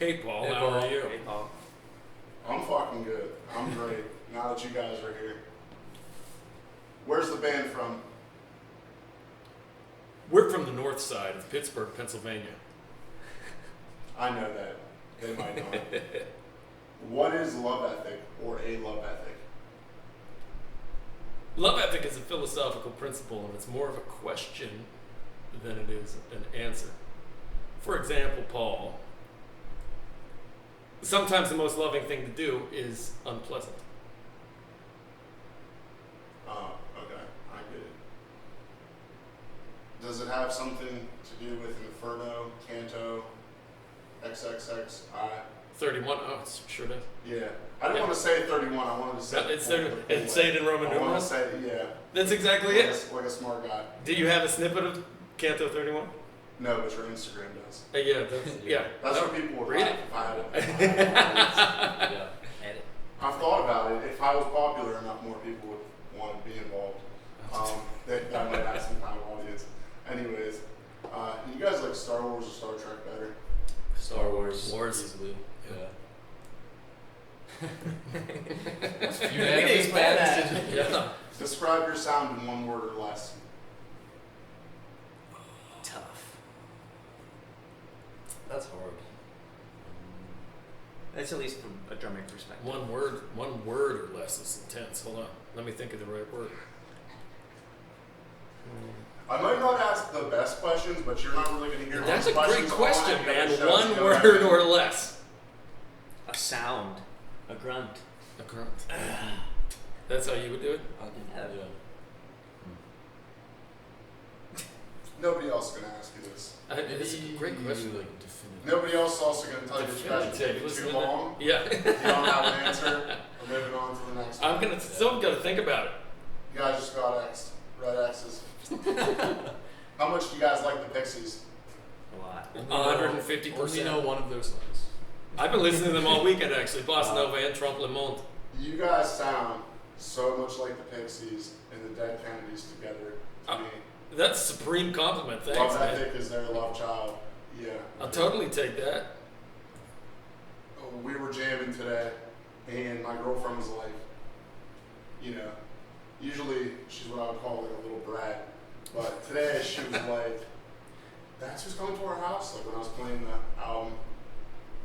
Hey, Paul. Hey, How Paul. are you? Hey, Paul. I'm fucking good. I'm great. Now that you guys are here. Where's the band from? We're from the north side of Pittsburgh, Pennsylvania. I know that. They might not. What is love ethic or a love ethic? Love ethic is a philosophical principle, and it's more of a question than it is an answer. For example, Paul, sometimes the most loving thing to do is unpleasant. Oh, okay. I get it. Does it have something to do with Inferno, Canto, XXXI? 31. Oh, it sure does. Yeah. I didn't want to say 31. I wanted to say No, it's 30, and say it in Roman I want to numerals. say, yeah. That's exactly Like it. like a smart guy. Do you have a snippet of Canto 31? No, but your Instagram does. Yeah, yeah. That's No, what people would read like it. if I had it. Yeah. Edit. I've thought about it. If I was popular enough, more people would want to be involved. That might have some kind of audience. Anyways, you guys like Star Wars or Star Trek better? Star Wars. Wars. Easily. Yeah. Unanimous by that. Yeah. Describe your sound in one word or less. Tough. That's hard. That's at least from a drumming perspective. One word or less is intense. Hold on. Let me think of the right word. I might not ask the best questions, but you're not really going to hear That's a those great questions question, on any man. other shows, One you know what I word mean? or less. A sound. A grunt. A grunt. That's how you would do it? Yeah. Nobody else is going to ask you this. It's a great question. Like definitive. Nobody else is also going to tell you this question Definitive. taking too Listen to long. that. Yeah. If you don't have an answer, we're moving on to the next one. I'm gonna still gotta think about it. You guys just got X'd. Red X's. How much do you guys like the Pixies? A lot. 150%. Only know one of their songs. I've been listening to them all weekend actually. Bossa Nova and Trompe Le Monde. You guys sound so much like the Pixies and the Dead Kennedys together to me. That's a supreme compliment. Thanks, Love man. ethic is their love child. Yeah. I'll totally take that. We were jamming today, and my girlfriend was like, you know, usually she's what I would call like a little brat, but today she was like, that's who's coming to our house? Like when I was playing the album,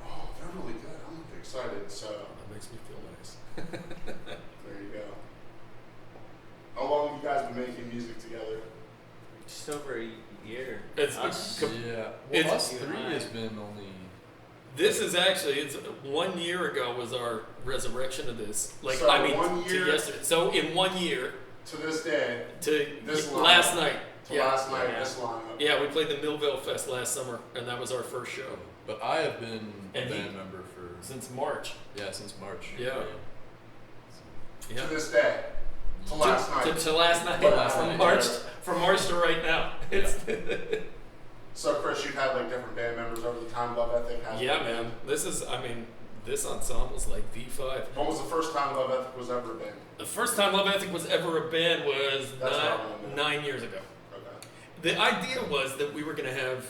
oh, they're really good. I'm really excited. So That makes me feel nice. there you go. How long have you guys been making music together? Just over a year. It's Us. Yeah. Well, It's- us three has been only. This is actually, it's 1 year ago was our resurrection of this. Like, So I mean, 1 year- to yesterday. So in 1 year To this day, to This last lineup. night. to Yeah. last night, Yeah. this lineup. Yeah, we played the Millville Fest last summer, and that was our first show But I have been a And he- band member for since March. since March. Yeah. Yeah. To this day, to last night. To last night. To last from night, March yeah. from March to right now. It's So Chris, you've had like different band members over the time. Love Ethic has. yeah, been. man. This is, I mean, this ensemble's like V5. When was the first time Love Ethic was ever a band? The first time Love Ethic was ever a band was That's what I wanna know. 9 years ago. Okay. The idea was that we were going to have.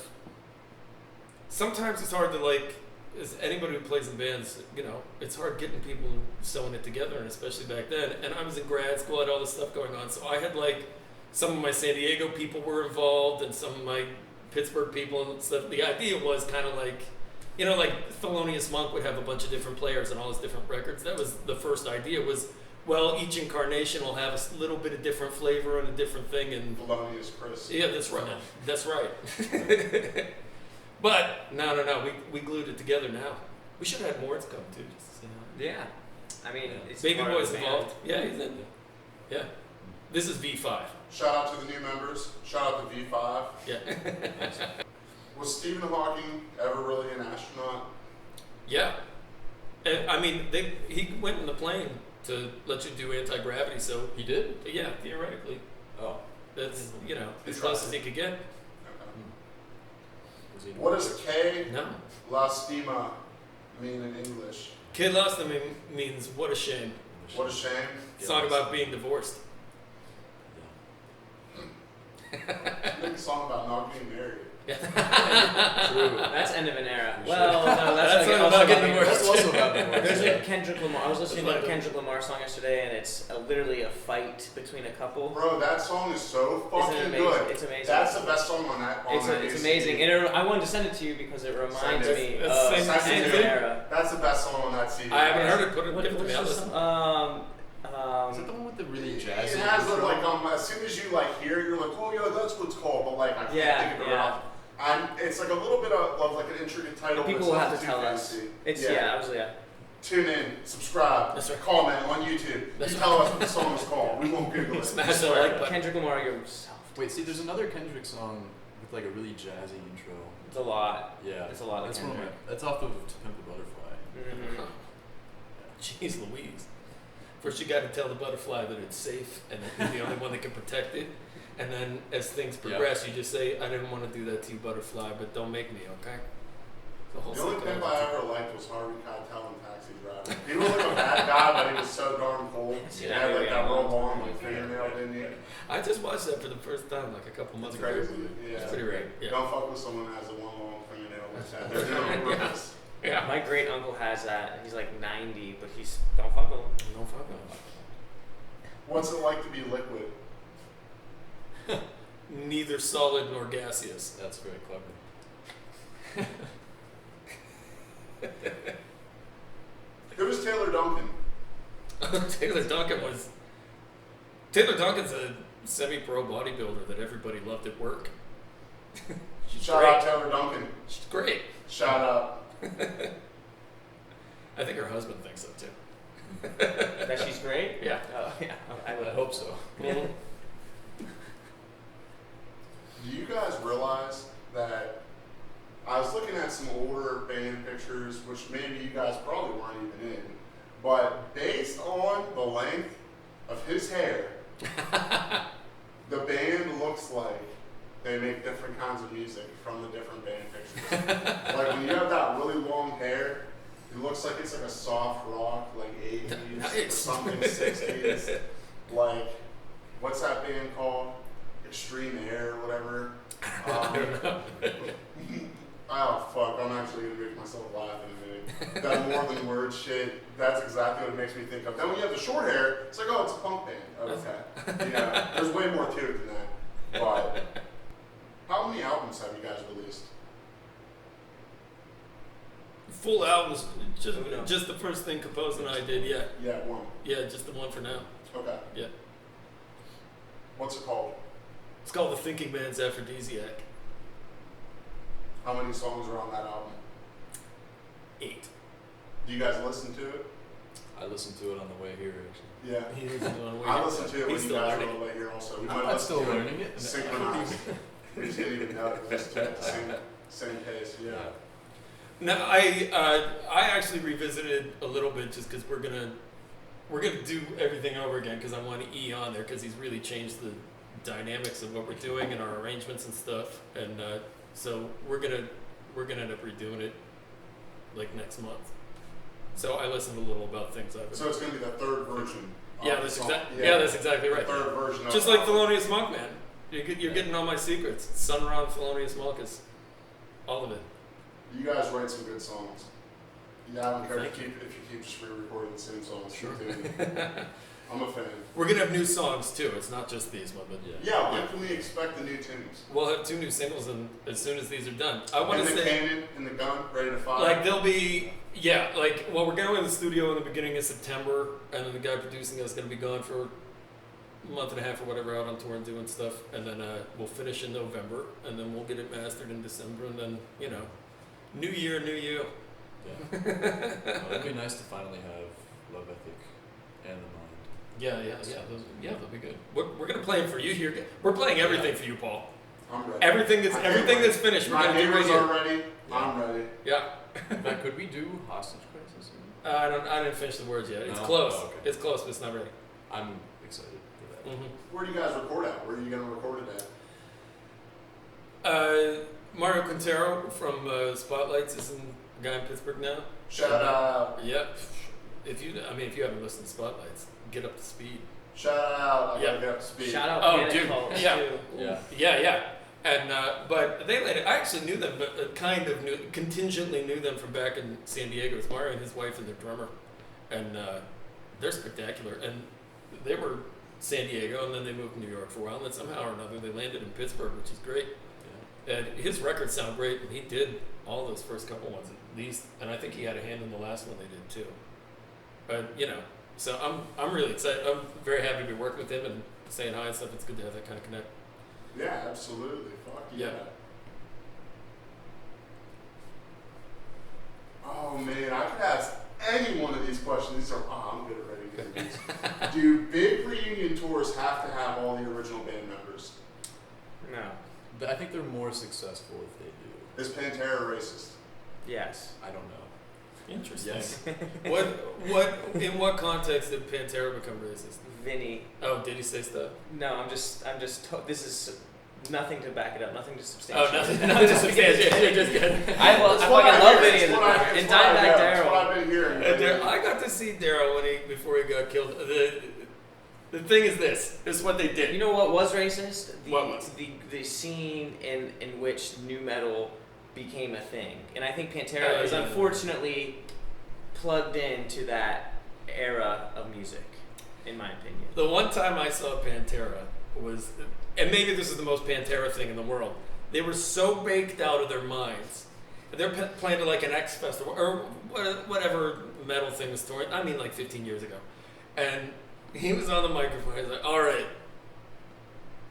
Sometimes it's hard to like, as anybody who plays in bands, you know, it's hard getting people sewing it together, and especially back then. And I was in grad school, I had all this stuff going on, so I had like some of my San Diego people were involved, and some of my Pittsburgh people and stuff. The idea was kind of like, you know, like Thelonious Monk would have a bunch of different players and all his different records. That was the first idea. Was well, each incarnation will have a little bit of different flavor and a different thing, and Thelonious Chris. yeah, that's right. That's right. But no, we glued it together now. We should have had more to come too. Just, you know. Yeah. I mean, it's Baby part of Boy's the band. involved. Yeah, he's in it. Yeah. This is V5. Shout out to the new members. Shout out to V5. Yeah. Was Stephen Hawking ever really an astronaut? Yeah. And I mean, he went in the plane to let you do anti-gravity, so He did? yeah, theoretically, Oh. that's, you know, He as close tried. as he could get. Okay. Was he What does K No. Lastima mean in English? Kid Lost Him means what a shame. What a shame. Song about being divorced. Make a song about not getting married. Yeah. True. That's end of an era. We Well, should. no, that's like That's not getting about divorced. That's also about divorce. There's yeah. a Kendrick Lamar. I was listening to That's a what I Kendrick Lamar song yesterday, and it's literally a fight between a couple. Bro, that song is so Isn't fucking it amazing? good. It's amazing. That's the best song on that. On that It's ACD. amazing, and I wanted to send it to you because it reminds Send me it. of Send it. Pantera. That's the best song on that CD. I haven't heard it. Put it. What, Give it to what's me. I'll the listen. song? Is it the one with the really It jazzy has the, intro? like as soon as you like hear it, you're like, oh yeah, that's what it's called. But like I can't Yeah, think of it yeah. right now. It's like a little bit of like an intricate title. but People it's will not have to too tell us. fancy. It's yeah. Tune in, subscribe, That's right. comment on YouTube. That's you right. tell us what the song is called. We won't Google it. Smash that like button. Kendrick Lamar yourself. Wait, see, there's another Kendrick song with like a really jazzy intro. It's a lot. Yeah, It's a lot of that's one of my. Kendrick. That's off of To Pimp a Butterfly. Mhm. Jeez Louise. First you got to tell the butterfly that it's safe and that you're the only one that can protect it. And then as things progress, you just say, I didn't want to do that to you, butterfly, but don't make me, okay? The whole The only cycle. pimp I ever liked was Harvey Keitel in Taxi Driver. He was like a bad guy, but he was so darn cool. He Yeah, had like yeah, that real yeah. long like fingernail, didn't he? I just watched that for the first time like a couple months It's ago. crazy. Yeah. It's pretty rare. Yeah. Don't fuck with someone that has a one long fingernail like that. They're doing it on purpose. Yeah. My great uncle has that. He's like 90, but he's don't fuck with him. No fuck off. What's it like to be liquid? Neither solid nor gaseous. That's very clever. Who was Taylor Duncan? Taylor Duncan's a semi-pro bodybuilder that everybody loved at work. She's Shout great. out Taylor Duncan. She's great. Shout out. I think her husband thinks so too. That she's great. Yeah. Oh yeah. I would I hope so. Mhm. Do you guys realize that I was looking at some older band pictures, which maybe you guys probably weren't even in, but based on the length of his hair, the band looks like they make different kinds of music from the different band pictures. Like when you have that really long hair, it looks like it's like a soft rock, like 80s or Nice. something 60s. Like, what's that band called? Extreme Air or whatever. I don't know. Oh fuck, I'm actually gonna make myself laugh in a minute. That more than words shit, that's exactly what it makes me think of. Then when you have the short hair, it's like, oh, it's a punk band. Okay. You know, there's way more to it than that. But how many albums have you guys released? Full albums, just the first thing Compose and I did, yeah. Yeah, one. Yeah, just the one for now. Okay. Yeah. What's it called? It's called The Thinking Man's Aphrodisiac. How many songs are on that album? 8. Do you guys listen to it? I listened to it on the way here, actually. Yeah. He was the one I listened to it when He's you still guys learning. were over here also. We might I'm listen still to learning it. synchronized. We just didn't even know it. We listened to it at the same pace. Yeah. No, I actually revisited a little bit just because we're gonna do everything over again because I want E on there because he's really changed the dynamics of what we're doing and our arrangements and stuff, and so we're gonna end up redoing it like next month. So I listened a little about things I've. So it's going to be the third version. of Yeah, the that's song. that's exactly right. The third version. Just of like Thelonious Monk, man. You're getting all my secrets. Sun Ra, Thelonious Monk is all of it. You guys write some good songs. Yeah, I don't care Thank if you keep just re-recording the same songs. Sure. I'm a fan. We're gonna have new songs too. It's not just these ones, but Yeah, when can we expect the new tunes? we'll have 2 new singles, and as soon as these are done, I want In to the say cannon, in the gun, ready to fire. like they'll be well, we're going in the studio in the beginning of September, and then the guy producing us is gonna be gone for a month and a half or whatever out on tour and doing stuff, and then we'll finish in November, and then we'll get it mastered in December, and then new year, new you. Yeah. Well, it'd be nice to finally have Love Ethic and The Mind. They'll be good. We're gonna play them for you here. We're playing everything for you, Paul. I'm ready. Everything I can't everything wait. that's finished, we're My gonna do right neighbors here. are ready. I'm ready. Yeah. In fact, could we do Hostage Crisis? I didn't finish the words yet. It's No? close. Oh, okay. It's close, but it's not ready. I'm excited for that. Where do you guys record at? Where are you going to record it at? Mario Quintero from Spotlights is a guy in Pittsburgh now. Shout out. Yep. If you haven't listened to Spotlights, get up to speed. Shout out. I Yeah. gotta get up to speed. Shout out Oh, Panic dude. Cult, Yeah. too. Yeah. Yeah. And but they later, I actually knew them, but contingently knew them from back in San Diego. It's Mario and his wife and their drummer, and they're spectacular. And they were San Diego, and then they moved to New York for a while. And then somehow or another, they landed in Pittsburgh, which is great. Yeah. And his records sound great, and he did all those first couple ones. And I think he had a hand in the last one they did too. But so I'm really excited. I'm very happy to be working with him and saying hi and stuff. It's good to have that kind of connect. Yeah, absolutely. Fuck yeah. Oh man, I could ask any one of these questions. These are I'm good at ready to these. Do big reunion tours have to have all the original band members? No. But I think they're more successful if they do. Is Pantera racist? Yes. I don't know. Interesting. Yes. In what context did Pantera become racist? Vinny. Oh, did he say stuff? No, I'm just. This is nothing to back it up. Nothing to substantiate. Oh, nothing to substantiate. You're just kidding. I fucking love Vinny and Dimebag That's what Daryl. I've been hearing. I got to see Daryl before he got killed. The thing is this is what they did. You know what was racist? What was? The scene in which nu metal became a thing, and I think Pantera is yeah. unfortunately plugged into that era of music, in my opinion. The one time I saw Pantera was, and maybe this is the most Pantera thing in the world, they were so baked out of their minds. They're playing to like an X Festival or whatever metal thing was touring. I mean, like 15 years ago. And he was on the microphone. He's like, all right,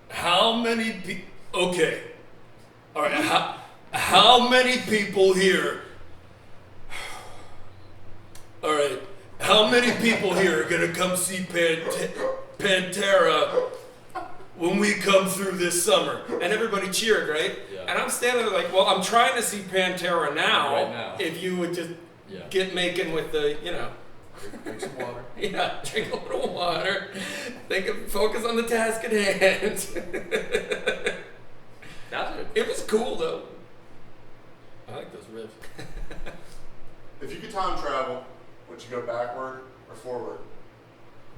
how many people, okay, all right, how many people here, all right, how many people here are going to come see Pantera when we come through this summer? And everybody cheered, right? Yeah. And I'm standing there like, well, I'm trying to see Pantera now. Right now. If you would just Yeah. get making with the, Drink some water. yeah, drink a little water. Focus on the task at hand. That was It was cool though. I like those riffs. If you could time travel, would you go backward or forward?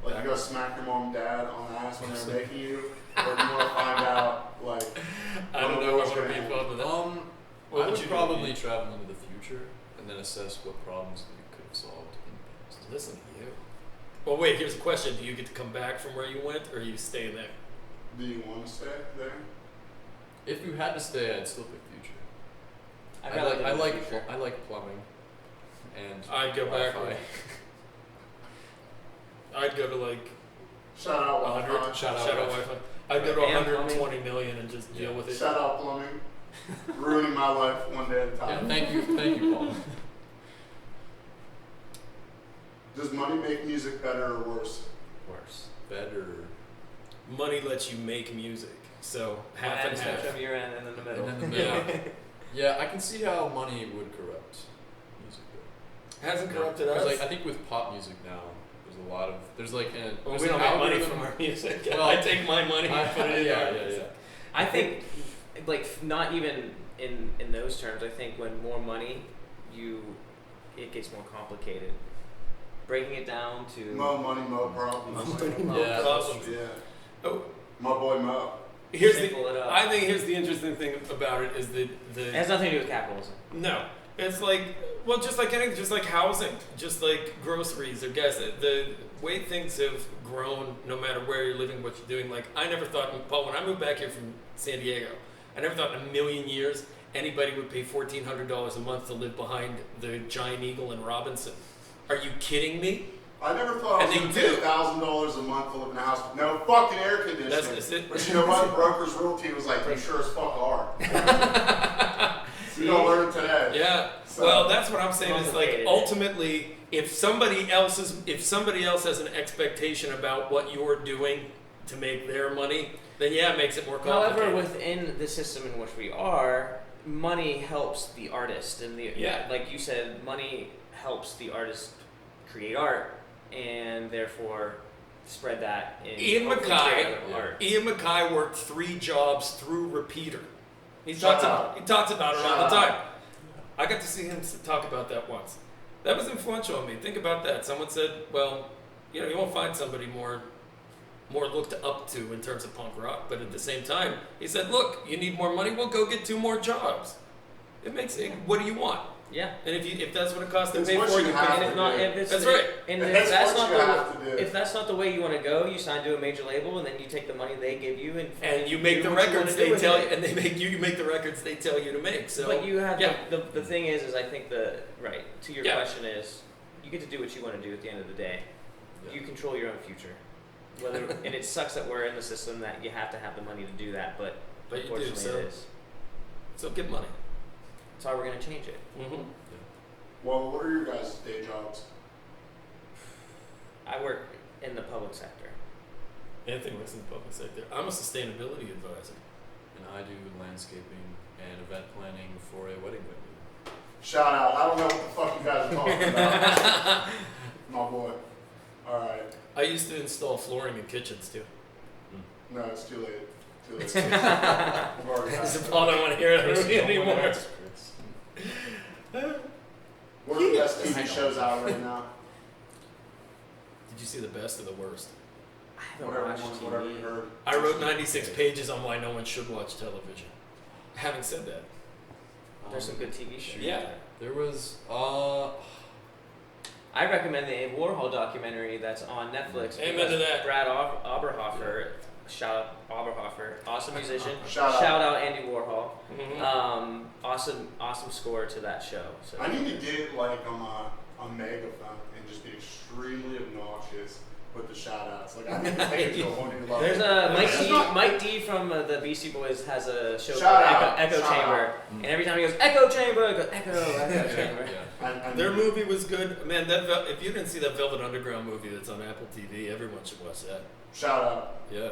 Like you go smack your mom and dad on the ass when they're making you, or do you want to find out like? I don't know if I want to be involved with that. I would would you probably travel into the future and then assess what problems you could have solved in the past. Listen to you. Well, wait. Here's a question: do you get to come back from where you went, or are you staying there? Do you want to stay there? If you had to stay, I'd still pick future. I like plumbing, and I'd go Wi-Fi. back. I'd go to like Shout out 100. Wi-Fi. Shout out Shadow Wi-Fi. Wi-Fi. I'd go to And 120 million and just deal with it. Shout out plumbing. Ruining my life one day at a Yeah, time. thank you, Paul. Does money make music better or worse? worse. Better. Money lets you make music, so half and half. From your end and in the middle. And then the middle. Yeah, I can see how money would corrupt music. Though. Hasn't corrupted There's us. like I think with pop music now, there's a lot of Well, there's we don't an make money algorithm- from our music. Well, I take my money and put it in yeah, our yeah, music. yeah. I think, like, not even in those terms. I think when more money, it gets more complicated. Breaking it down to Mo money, mo problems. Yeah, Problems. Yeah. Oh, My boy Mo. here's simple it up. I think here's the interesting thing about it is that It has nothing to do with capitalism. no, it's like just like anything, just like housing, just like groceries or gas. The way things have grown, no matter where you're living, what you're doing. Like I never thought, Paul, when I moved back here from San Diego, I never thought in a million years anybody would pay $1,400 a month to live behind the Giant Eagle in Robinson. Are you kidding me? I never thought I was And going they to pay do. $1,000 a month to live in a house with no fucking air conditioning. That's it. But you know what? Broker's Realty was like, you sure as fuck are. You don't learn today. Yeah. So- Well, that's what I'm saying. Is like Complicated. ultimately, if somebody else has an expectation about what you're doing to make their money, then yeah, it makes it more complicated. However, within the system in which we are, money helps the artist, and Yeah. like you said, money helps the artist create art, and therefore spread that in Ian hopefully MacKay- create other art. Ian MacKay worked 3 jobs through Repeater. He Shut talks up. about it Shut all the up. time. I got to see him talk about that once. That was influential on me. Think about that. Someone said, well, you won't find somebody more more looked up to in terms of punk rock. But at the same time, he said, "Look, you need more money. Well, go get 2 more jobs. It makes it. What do you want? Yeah. And if that's what it costs to It's pay what for, you you have pay. And to if not, do. if it's That's right. And That's if that's what not you the have to do. if that's not the way you want to go, you sign to a major label, and then you take the money they give you And you make do the what you wanna records do they with tell it. you, and they make you make the records they tell you to make. So, But you have yeah. the thing is I think right to your Yeah. question is you get to do what you want to do at the end of the day. Yeah. You control your own future. And it sucks that we're in the system that you have to have the money to do that, but But you do, unfortunately so- it is. So get money. That's how we're gonna change it. Mm-hmm. Well, what are your guys' day jobs? I work in the public sector. Anthony works in the public sector. I'm a sustainability advisor. And I do landscaping and event planning for a wedding venue. Shout out. I don't know what the fuck you guys are talking about. My boy. All right. I used to install flooring in kitchens too. No, it's too late. Too late. I've already That's passed the it. part I don't want to hear Chris, it you don't anymore. wanna ask Chris. What are the best Hang TV on. shows out right now? Did you see the best or the worst? I haven't watched TV. Whatever you heard. I wrote 96 pages on why no one should watch television. Having said that, There's some good TV shows. Yeah. There was I recommend the Warhol documentary that's on Netflix. Amen because to that. Brad Oberhofer, shout out Oberhofer, awesome musician. Shout out. Andy Warhol. mm-hmm. Awesome score to that show. So. I need to get like a megaphone and just be extremely obnoxious with the shout outs. Like I need to take it to a whole new level. There's a It's not- Mike D from the Beastie Boys has a show Shout called out. Echo Shout Chamber, and every time he goes Echo Chamber, I go Echo Chamber. yeah. I Their need- movie was good. Man, if you didn't see that Velvet Underground movie that's on Apple TV, everyone should watch that. Shout out. Yeah.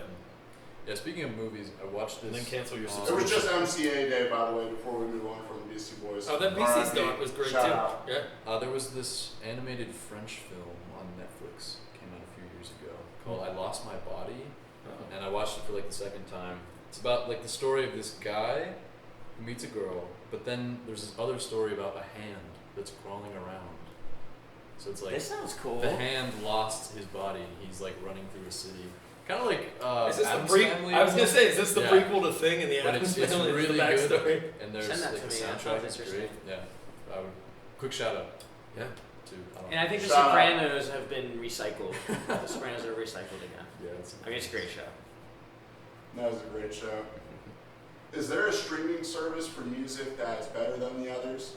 Yeah, speaking of movies, I watched this. And then cancel your It subscription. was just MCA Day, by the way, before we move on from the Beastie Boys. Oh, that BC stock was great Shout too. out. Yeah. There was this animated French film on Netflix, came out a few years ago, called I Lost My Body, Oh. and I watched it for like the second time. It's about like the story of this guy who meets a girl, but then there's this other story about a hand that's crawling around. So it's like This sounds cool. the hand lost his body, and he's like running through a city. Kind of like Is this the Addams Family. I was gonna say, is this the Yeah. prequel to Thing in the But Addams it's Family? really the backstory. good, and there's Send that like to the me, that soundtrack sounds is great. interesting. Yeah, I would quick shout out Yeah. to. And I think The Shout out. Sopranos have been recycled. The Sopranos are recycled again. Yeah, it's I mean, it's a great show. That was a great show. Is there a streaming service for music that's better than the others?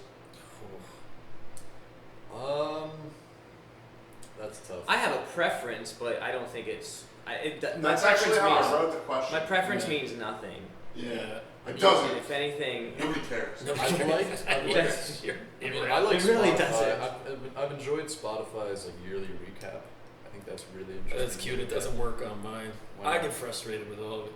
That's tough. I have a preference, but I don't think it's. My That's preference actually how I means wrote the question. my preference Yeah. means nothing. Yeah. And It doesn't. If anything, Nobody cares. No, I like. Yes. I mean, I like It really Spotify. doesn't. I've enjoyed Spotify's like yearly recap. I think that's really interesting. That's cute. It doesn't work on mine. Why I not? get frustrated with all of it.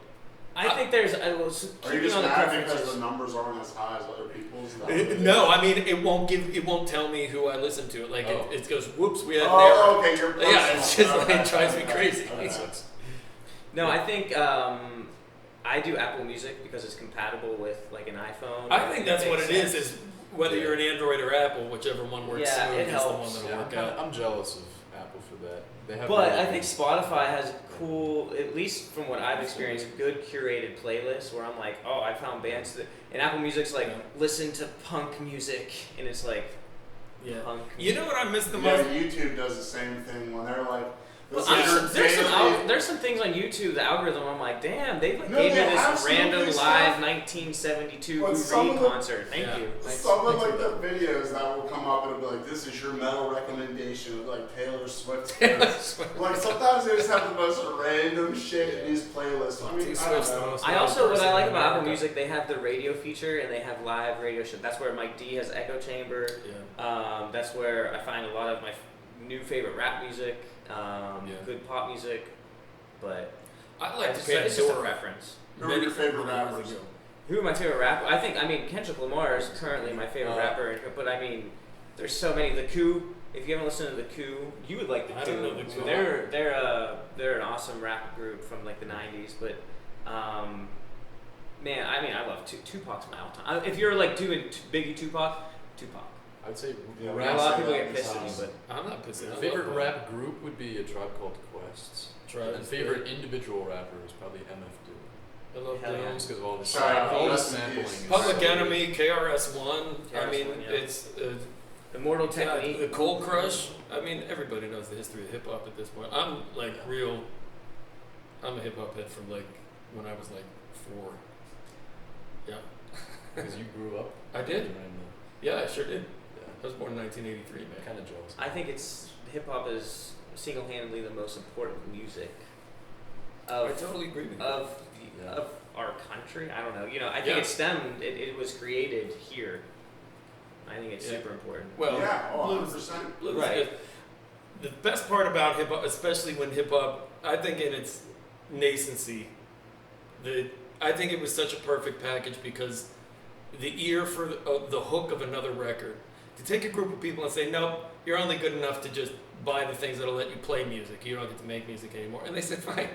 I think there's. I was Are you keeping just on the mad because preferences. the numbers aren't as high as other people's? Is that what it is? No, I mean it won't tell me who I listen to. Like Oh. it goes, whoops, we had an Oh, okay, you're error. Yeah, personal. it's just like Okay, it drives me okay, crazy. okay. It sucks. No, I think I do Apple Music because it's compatible with like an iPhone. I think that's what it makes is. sense. Is whether you're an Android or Apple, whichever one works Yeah, smooth it is the one helps. that'll Yeah, work out. I'm jealous of Apple for that. They have. But really I think good- Spotify has cool, at least from what I've experienced, good curated playlists where I'm like, oh, I found bands that. And Apple Music's like, Yeah. listen to punk music, and it's like Yeah. punk. You know what I miss the Yeah, most? YouTube does the same thing when they're like, Well, this Yeah. is your daily- there's some things on YouTube, the algorithm, I'm like, damn, they like No, gave they me have this some random good live stuff. 1972 But Lou some Reed of the- concert. Thank Yeah. you. Some of like the videos that will come up and it'll be like, this is your metal recommendation of like Taylor Swift. Like sometimes they just have the most random shit in these playlists. I mean, I Swift's don't the know. most- I also, what I like in about Apple America. Music, they have the radio feature and they have live radio show. That's where Mike D has Echo Chamber. Yeah. That's where I find a lot of my new favorite rap music, good pop music. But I like it's to pay just a Pandora. preference. Who are your favorite many years rappers? ago. Who are my favorite rapper? I mean, Kendrick Lamar is currently my favorite rapper. But I mean, there's so many. The Coup. If you haven't listened to the Coup, you would like the I Coup. don't know The Coup. They're an awesome rap group from like the '90s. But man, I mean, I love Tupac's my all-time. If you're like doing Biggie, Tupac. I'd say Yeah, A rap. lot of people that get pissed at me, sounds- but I'm not pissing. I love Favorite rap. rap group would be A Tribe Called Quest. Tribe And is favorite individual rapper is probably MF Doom. I love Hell yeah. them. Just because of all the Shout out, all the rest in sampling. peace. is Public so Enemy, KRS-One. I KRS-One, mean, yeah. it's Immortal yeah, Technique. the Cold Crush. I mean, everybody knows the history of hip hop at this point. I'm like real. I'm a hip hop head from like when I was like 4. Yeah, Because you grew up. I did. during Yeah, I sure did. the, I was born in 1983, man. kind of jealous. I think it's hip hop is single-handedly the most important music I of totally agree with you. Yeah. of our country. I don't know. You know, I think Yeah. it stemmed. It was created here. I think it's Yeah. super important. Well, yeah, oh, blues, 100%. blues Right. is good. The best part about hip hop, especially when hip hop, I think in its nascency, I think it was such a perfect package because the ear for the hook of another record. To take a group of people and say, nope, you're only good enough to just buy the things that'll let you play music. You don't get to make music anymore. And they said, fine,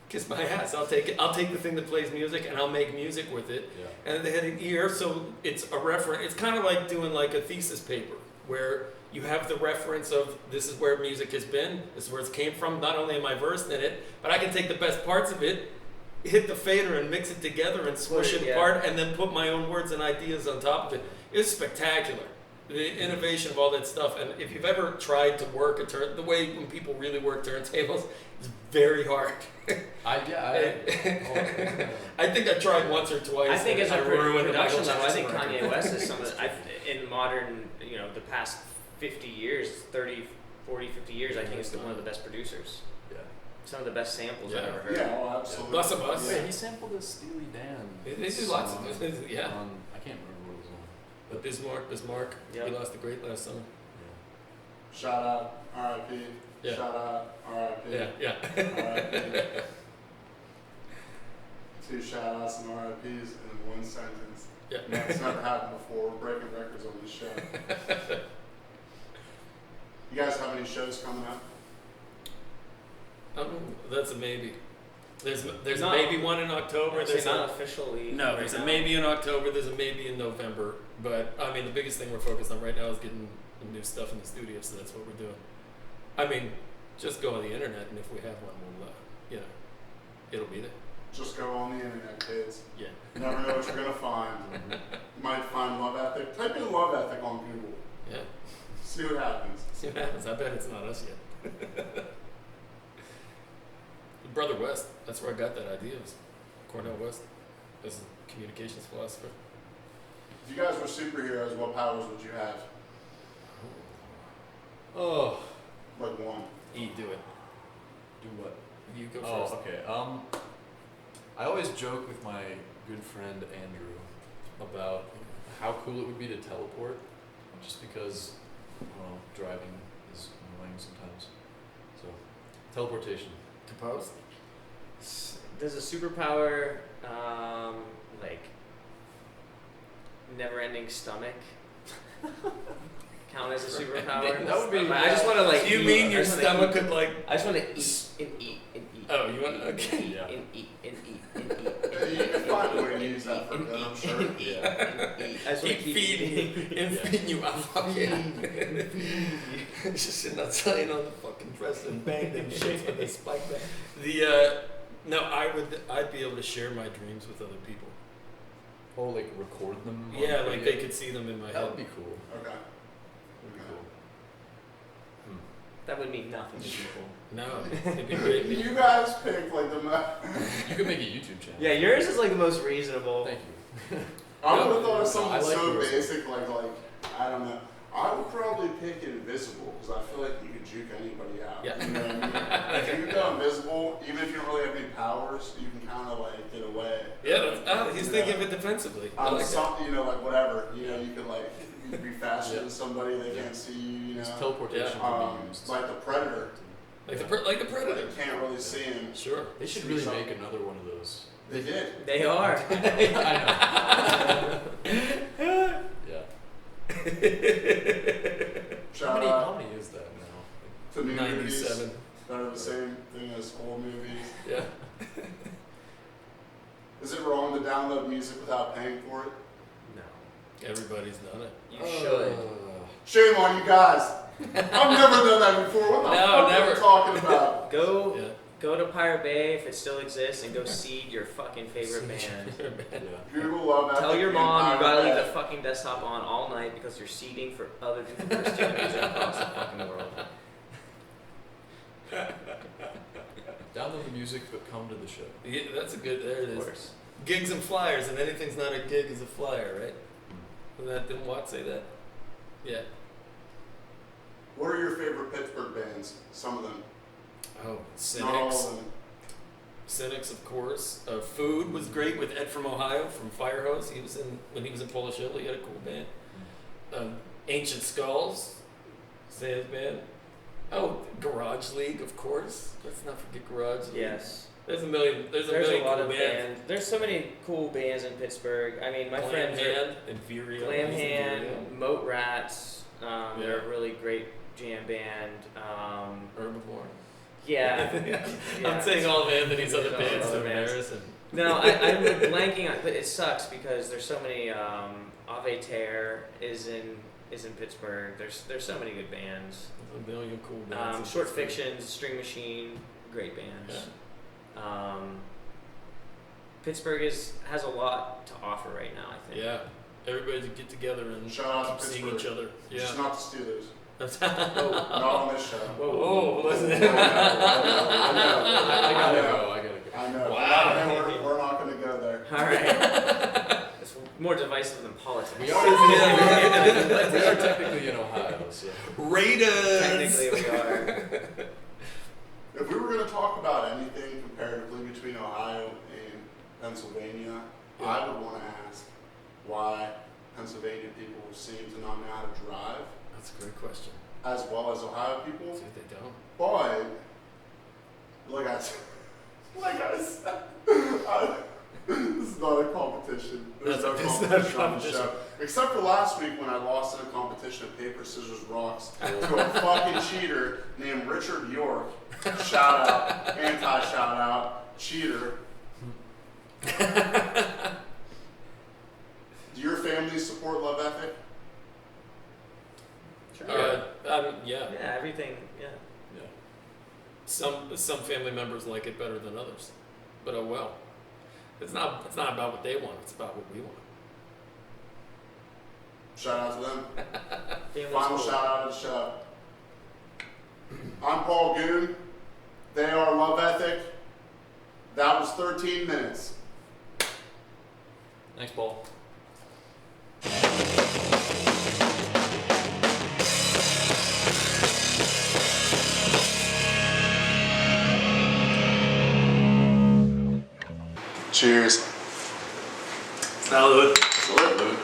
kiss my ass. I'll take it. I'll take the thing that plays music and I'll make music with it. Yeah. And they had an ear, so it's a reference. It's kind of like doing like a thesis paper where you have the reference of this is where music has been, this is where it came from. Not only am I versed in it, but I can take the best parts of it, hit the fader and mix it together and smush it Yeah. apart, and then put my own words and ideas on top of it. It's spectacular. The innovation of all that stuff. And if you've ever tried to work the way when people really work turntables, it's very hard. I I think I tried once or twice. I think and as a I ruined the production Michael level, I think Jackson Kanye record. West is some of in modern, you know, the past 50 years, 30, 40, 50 years, I think is one of the best producers. Yeah. Some of the best samples I've Yeah. ever heard. Yeah, oh, absolutely. Bus of Us. Wait, he sampled a Steely Dan. They do lots of song things, yeah. On, I can't remember what it was on. But Bismarck, Yeah. he lost the great last summer. Shout out, R.I.P. Yeah. Shout out, R.I.P. Yeah. R.I.P. 2 shout outs and RIPs in one sentence. Yeah. That's never happened before. We're breaking records on this show. You guys have any shows coming up? That's a maybe. There's a Not- maybe one in October. There's There's not a, officially. no, there's right a now. maybe in October. There's a maybe in November. But I mean, the biggest thing we're focused on right now is getting the new stuff in the studio. So that's what we're doing. I mean, just go on the internet, and if we have one, we'll, it'll be there. Just go on the internet, kids. Yeah. You never know what you're gonna find. You might find love ethic. Type in love ethic on Google. Yeah. See what happens. See what happens. I bet it's not us yet. Brother West. That's where I got that idea. Was Cornell West as a communications philosopher. If you guys were superheroes, what powers would you have? Oh, Like one. E, do it. Do what? You go Oh, first. okay. I always joke with my good friend Andrew about how cool it would be to teleport, just because, well, driving is annoying sometimes. So, teleportation. To post. Does a superpower, like, never-ending stomach count as a superpower? That would be- I just want to like. You eat. mean I your just wanna stomach eat. could like? I just want to eat and eat and eat. Oh, you want? and Okay. eat Yeah. and eat and eat and eat. You can find a way to use that for good, I'm sure. And eat and eat. I just want Keep to keep feeding eating. you and feeding you up. Just sitting outside on the fucking dresser and bang them shits with a spike back. I'd be able to share my dreams with other people. Or like record them. on Yeah, like they video. could see them in my That head. would be cool. Okay. That'd be cool. That would mean nothing to people. No, it'd be great. You guys picked like the most. You could make a YouTube channel. Yeah, yours is like the most reasonable. Thank you. I would No, have thought of I something like so yours. basic like I don't know. I would probably pick invisible because I feel like you could juke anybody out. Yeah. You know what I mean? If you go invisible, even if you don't really have any powers, you can kind of like get away. Yeah, he's thinking of it defensively. I like that. Something, you know, like whatever. You know, you could like you could be faster than somebody. They can't see you. You know. This teleportation Yeah. can be used. Like the predator. Like the predator. They can't really see him. Sure. They should really make another one of those. They did. They are. I know. Yeah. Shout How out many is that now? to new movies 97. that are the same thing as old movies. Yeah. Is it wrong to download music without paying for it? No. Everybody's done it. You should. Shame on you guys. I've never done that before. What the fuck are you talking about? Go to Pirate Bay if it still exists and go seed your fucking favorite band. Google Love Ethic. Tell your and mom you gotta Pirate leave the Bay. fucking desktop on all night because you're seeding for other people who are stealing music across the fucking world. Download the music, but come to the show. Yeah, that's a good. There it Of is. course. Gigs and flyers, and anything's not a gig is a flyer, right? Didn't Watt say that? Yeah. What are your favorite Pittsburgh bands? Some of them. Oh, Not all Cynics. of them. Cynics, of course. Food was great with Ed from Ohio from Firehose. When he was in Polish Hill. He had a cool band. Ancient Skulls, say his band. Oh, Garage League, of course. Let's not forget Garage League. Yes. There's a million. There's a There's million a lot cool of bands. bands. There's so many cool bands in Pittsburgh. I mean, my Glam friends are Hand and Vireo. Glam He's in Hand, Vireo. Moat Rats. They're Yeah. a really great jam band. Herbivore. Yeah. I'm saying all of Anthony's other Yeah, bands. all the Seven bands. Harris and No, I'm blanking on, but it sucks because there's so many. Ave Terre is in Pittsburgh. There's so many good bands. there's a million cool bands. in Short Pittsburgh. Fictions, String Machine, great bands. Pittsburgh has a lot to offer right now, I think. Yeah. Everybody to get together and Shout out keep to seeing Pittsburgh. each other. Just Yeah. not the Steelers. Oh, Not on this show. Whoa, listen. I know. I gotta go. I know. Wow. We're not going to go there. all right. It's more divisive than politics. We are technically in Ohio, so. Raiders. Technically, we are. If we were going to talk about anything comparatively between Ohio and Pennsylvania, I would want to ask why Pennsylvania people seem to not know how to drive That's a great question. as well as Ohio people. See if they don't. But, like I said, this is not a competition. There's no It's not a competition on the competition. show. Except for last week when I lost in a competition of paper, scissors, rocks to a fucking cheater named Richard York. Shout out, anti-shout out, cheater. Do your family support Love Ethic? Sure. Yeah. Yeah, everything. Yeah. Yeah. Some family members like it better than others, but oh well. It's not about what they want. It's about what we want. Shout out to them. Family's Final cool. shout out of the show. I'm Paul Goon. They are Love Ethic. That was 13 minutes. Thanks, Paul. Cheers. Salud. Salute.